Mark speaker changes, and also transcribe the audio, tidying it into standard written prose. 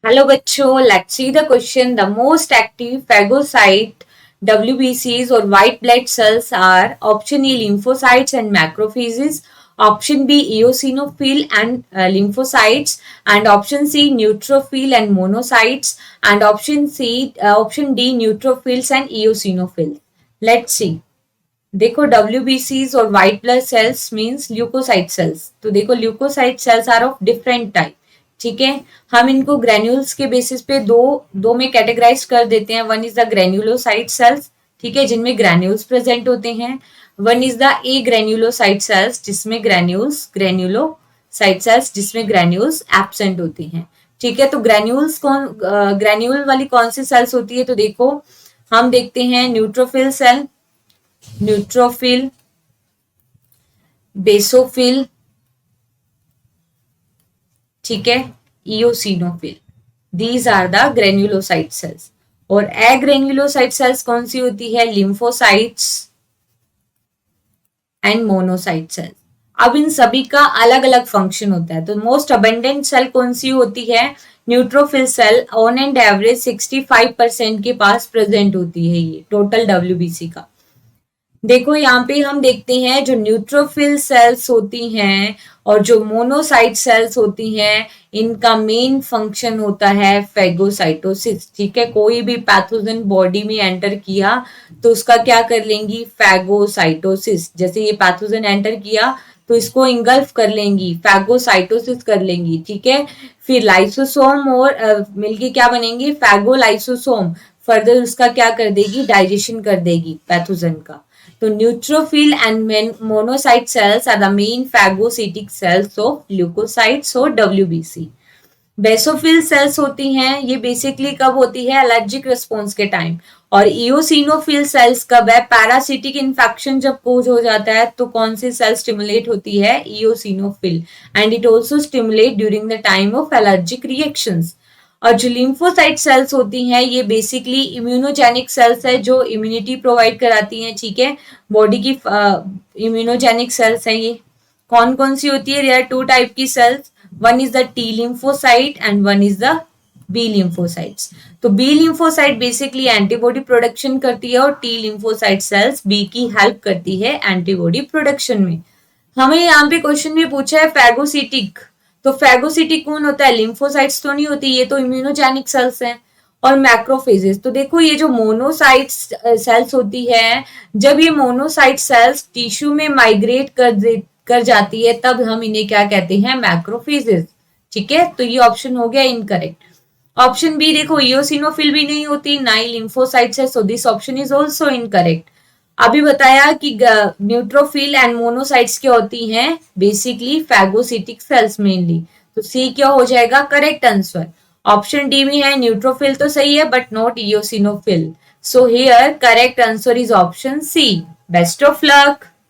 Speaker 1: Hello बच्चों, let's see the question. The most active phagocyte WBCs or white blood cells are option A lymphocytes and macrophages, option B eosinophil and lymphocytes, and option C neutrophil and monocytes, and option D neutrophils and eosinophils. Let's see. देखो WBCs और white blood cells means leukocyte cells. तो देखो leukocyte cells are of different type. ठीक है, हम इनको granules के basis पे दो दो में कैटेगराइज कर देते हैं। One is the granulocyte cells, ठीक है, जिनमें ग्रेन्यूल्स प्रेजेंट होते हैं। One is the a granulocyte cells, जिसमें ग्रेन्यूलोसाइट सेल्स जिसमें ग्रेन्यूल्स एब्सेंट होते हैं। ठीक है, तो ग्रेन्यूल वाली कौन सी सेल्स होती है? तो देखो हम देखते हैं न्यूट्रोफिल सेल, न्यूट्रोफिल, बेसोफिल, ठीक है, eosinophil. These are the granulocyte cells. और एग्रेन्युलोसाइट सेल्स कौन सी होती है? Lymphocytes and monocyte cells. अब इन सभी का अलग अलग फंक्शन होता है। तो मोस्ट अबंडेंट सेल कौन सी होती है? Neutrophil cell. On and average 65% के पास प्रेजेंट होती है ये टोटल WBC का। देखो यहाँ पे हम देखते हैं जो न्यूट्रोफिल सेल्स होती हैं और जो मोनोसाइट सेल्स होती हैं, इनका मेन फंक्शन होता है फैगोसाइटोसिस। ठीक है, कोई भी पैथोजन बॉडी में एंटर किया तो उसका क्या कर लेंगी? फैगोसाइटोसिस। जैसे ये पैथोजन एंटर किया तो इसको इंगल्फ कर लेंगी, फैगोसाइटोसिस कर लेंगी। ठीक है, फिर लाइसोसोम और मिलके क्या बनेंगे? फैगोलाइसोसोम। फर्दर उसका क्या कर देगी? डाइजेशन कर देगी पैथोजन का। तो neutrophil and monocyte cells are the main phagocytic cells of leukocytes और WBC। बेसोफिल सेल्स होती हैं, ये बेसिकली कब होती है? एलर्जिक रिस्पॉन्स के टाइम। और इयोसिनोफिल सेल्स कब है? पैरासिटिक इन्फेक्शन जब कोज हो जाता है तो कौन सी सेल स्टिमुलेट होती है? Eosinophil. And it also stimulate during the time of allergic reactions. और जो लिम्फोसाइट सेल्स होती हैं, ये बेसिकली इम्यूनोजेनिक सेल्स है जो इम्यूनिटी प्रोवाइड कराती हैं। ठीक है, बॉडी की इम्यूनोजेनिक सेल्स है ये। कौन कौन सी होती है? देयर आर टू टाइप की cells. One is the T lymphocyte and one is the B lymphocytes। तो B lymphocyte basically antibody production करती है और T lymphocyte सेल्स B की हेल्प करती है एंटीबॉडी प्रोडक्शन में। हमें यहाँ पे क्वेश्चन में पूछा है फैगोसिटिक। तो फैगोसिटिक कौन होता है? लिम्फोसाइट्स तो नहीं होती, ये तो इम्यूनोजेनिक सेल्स हैं। और मैक्रोफेजेस, तो देखो ये जो मोनोसाइट्स सेल्स होती है, जब ये मोनोसाइट सेल्स टिश्यू में माइग्रेट कर जाती है तब हम इन्हें क्या कहते हैं? मैक्रोफेजेस। ठीक है, तो ये ऑप्शन हो गया इनकरेक्ट। ऑप्शन बी देखो इयोसिनोफिल भी नहीं होती, ना ही लिम्फोसाइट्स है, so this option is also incorrect. अभी बताया कि न्यूट्रोफिल एंड मोनोसाइट्स क्या होती हैं? Basically phagocytic cells mainly. तो सी क्या हो जाएगा करेक्ट आंसर? ऑप्शन डी में है न्यूट्रोफिल तो सही है but not eosinophil. So here correct answer is option C. Best of luck.